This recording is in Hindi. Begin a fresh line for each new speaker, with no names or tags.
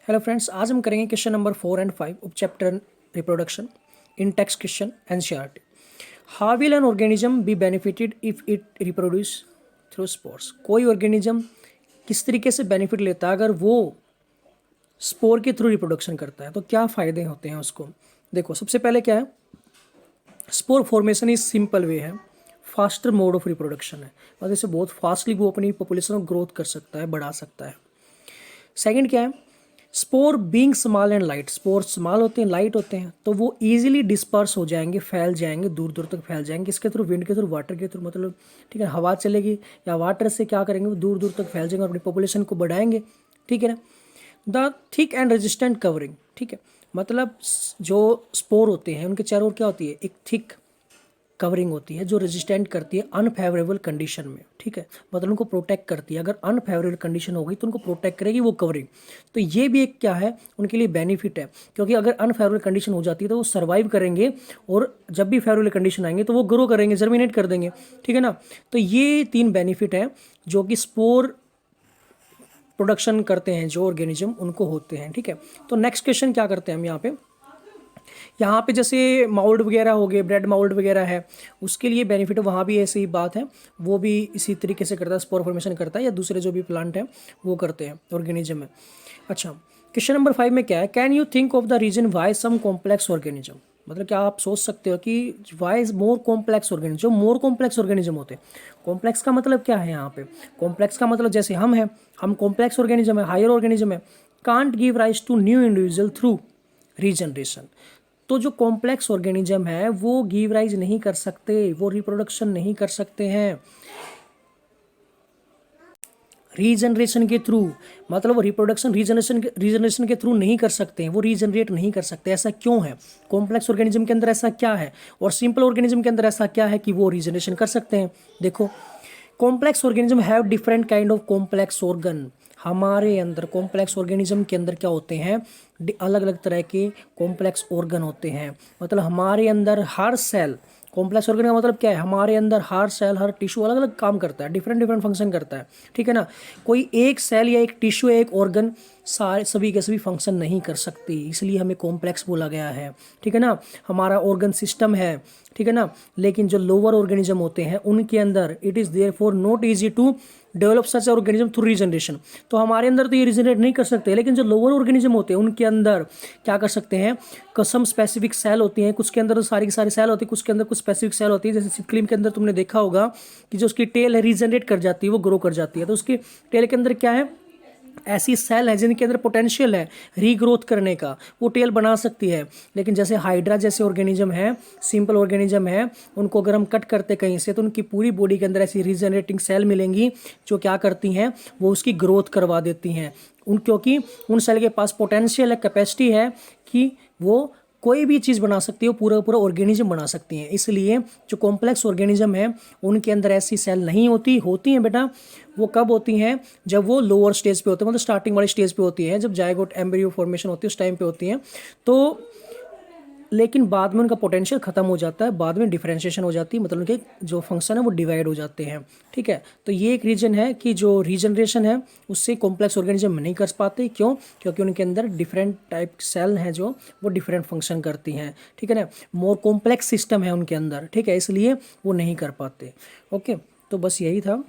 हेलो फ्रेंड्स, आज हम करेंगे क्वेश्चन नंबर 4 एंड 5 उप chapter reproduction in text question NCERT. How will an organism be benefited if it reproduce through spores. कोई ऑर्गेनिज्म किस तरीके से बेनिफिट लेता है अगर वो स्पोर के थ्रू रिप्रोडक्शन करता है, तो क्या फ़ायदे होते हैं उसको। देखो, सबसे पहले क्या है, spore formation is simple way है, फास्टर मोड ऑफ रिप्रोडक्शन है, और इससे बहुत फास्टली वो अपनी पॉपुलेशन को ग्रोथ कर सकता है, बढ़ा सकता है। सेकंड क्या है, spore being small and light, spore small होते हैं, लाइट होते हैं, तो वो इजीली डिस्पर्स हो जाएंगे, फैल जाएंगे, दूर दूर तक फैल जाएंगे। किसके थ्रू? विंड के थ्रू, वाटर के थ्रू, मतलब ठीक है, हवा चलेगी या वाटर से क्या करेंगे, वो दूर दूर तक फैल जाएंगे और अपनी पॉपुलेशन को बढ़ाएंगे। ठीक है ना। The thick and resistant covering, ठीक है, मतलब जो स्पोर होते हैं उनके चारों ओर क्या होती है, एक थिक कवरिंग होती है जो रेजिस्टेंट करती है अनफेवरेबल कंडीशन में। ठीक है, मतलब उनको प्रोटेक्ट करती है। अगर अनफेवरेबल कंडीशन हो गई तो उनको प्रोटेक्ट करेगी वो कवरिंग। तो ये भी एक क्या है, उनके लिए बेनिफिट है, क्योंकि अगर अनफेवरेबल कंडीशन हो जाती है तो वो सर्वाइव करेंगे, और जब भी फेवरेबल कंडीशन आएंगे तो वो ग्रो करेंगे, जर्मिनेट कर देंगे। ठीक है ना। तो ये 3 बेनिफिट है जो कि स्पोर प्रोडक्शन करते हैं जो ऑर्गेनिज्म, उनको होते हैं। ठीक है, तो नेक्स्ट क्वेश्चन क्या करते हैं हम यहाँ पे जैसे माउल्ड वगैरह हो गए, ब्रेड माउल्ड वगैरह है, उसके लिए बेनिफिट वहाँ भी ऐसी ही बात है, वो भी इसी तरीके से करता है, स्पोर फॉर्मेशन करता है, या दूसरे जो भी प्लांट है वो करते हैं, ऑर्गेनिज्म है। अच्छा, क्वेश्चन नंबर 5 में क्या है, can you think of the reason why some complex organism, मतलब क्या आप सोच सकते हो कि why is more complex organism, जो मोर कॉम्प्लेक्स ऑर्गेनिज्म होते हैं। कॉम्प्लेक्स का मतलब क्या है यहाँ पे, कॉम्प्लेक्स का मतलब जैसे हम हैं, हम कॉम्प्लेक्स ऑर्गेनिज्म है, हायर ऑर्गेनिज्म है, can't give rise to new individual through regeneration. तो जो कॉम्प्लेक्स ऑर्गेनिज्म है वो गिव राइज नहीं कर सकते, वो रिप्रोडक्शन नहीं कर सकते हैं रीजनरेशन के थ्रू, मतलब वो रिप्रोडक्शन रीजनरेशन के थ्रू नहीं कर सकते हैं, वो रीजनरेट नहीं कर सकते। ऐसा क्यों है, कॉम्प्लेक्स ऑर्गेनिज्म के अंदर ऐसा क्या है और सिंपल ऑर्गेनिज्म के अंदर ऐसा क्या है कि वो रीजनरेशन कर सकते हैं। देखो, complex organism have different kind of complex organ. हमारे अंदर कॉम्प्लेक्स ऑर्गेनिज्म के अंदर क्या होते हैं, अलग अलग तरह के कॉम्प्लेक्स ऑर्गन होते हैं। मतलब हमारे अंदर हर सेल, कॉम्प्लेक्स ऑर्गन का मतलब क्या है, हमारे अंदर हर सेल, हर टिश्यू अलग अलग काम करता है, डिफरेंट डिफरेंट फंक्शन करता है। ठीक है ना। कोई एक सेल या एक टिश्यू या एक ऑर्गन सारे सभी के सभी फंक्शन नहीं कर सकती, इसलिए हमें कॉम्प्लेक्स बोला गया है। ठीक है ना। हमारा ऑर्गन सिस्टम है, ठीक है ना, लेकिन जो लोअर ऑर्गेनिज्म होते हैं उनके अंदर it is therefore not easy to develop such organism through regeneration. तो हमारे अंदर तो ये रीजनरेट नहीं कर सकते, लेकिन जो लोअर ऑर्गेनिज्म होते हैं उनके अंदर क्या कर सकते हैं, कसम स्पेसिफिक सेल होती हैं, कुछ के अंदर तो सारी की सारी सेल होती है, कुछ के अंदर कुछ स्पेसिफिक सेल होती है। जैसे सिप्लिम के अंदर तुमने देखा होगा कि जो उसकी टेल है रीजनरेट कर जाती है, वो ग्रो कर जाती है, तो उसकी टेल के अंदर क्या है, ऐसी सेल है जिनके अंदर पोटेंशियल है रीग्रोथ करने का, वो टेल बना सकती है। लेकिन जैसे हाइड्रा जैसे ऑर्गेनिज्म है, सिंपल ऑर्गेनिज्म है, उनको अगर हम कट करते कहीं से तो उनकी पूरी बॉडी के अंदर ऐसी रीजनरेटिंग सेल मिलेंगी जो क्या करती हैं, वो उसकी ग्रोथ करवा देती हैं। क्योंकि उन सेल के पास पोटेंशियल है, कैपेसिटी है कि वो कोई भी चीज़ बना सकती है, वो पूरा पूरा ऑर्गेनिज्म बना सकती हैं। इसलिए जो कॉम्प्लेक्स ऑर्गेनिज्म है उनके अंदर ऐसी सेल नहीं होती, होती हैं बेटा, वो कब होती हैं, जब वो लोअर स्टेज पे होते हैं, मतलब स्टार्टिंग वाली स्टेज पे होती हैं, जब जायगोट एम्ब्रियो फॉर्मेशन होती है उस टाइम पे होती हैं। तो लेकिन बाद में उनका पोटेंशियल खत्म हो जाता है, बाद में डिफरेंशिएशन हो जाती है, मतलब उनके जो फंक्शन है वो डिवाइड हो जाते हैं। ठीक है, तो ये एक रीजन है कि जो रीजनरेशन है उससे कॉम्प्लेक्स ऑर्गेनिज्म नहीं कर पाते। क्यों? क्योंकि उनके अंदर डिफरेंट टाइप सेल हैं जो वो डिफरेंट फंक्शन करती हैं। ठीक है ना, मोर कॉम्प्लेक्स सिस्टम है उनके अंदर, ठीक है, इसलिए वो नहीं कर पाते। ओके, तो बस यही था।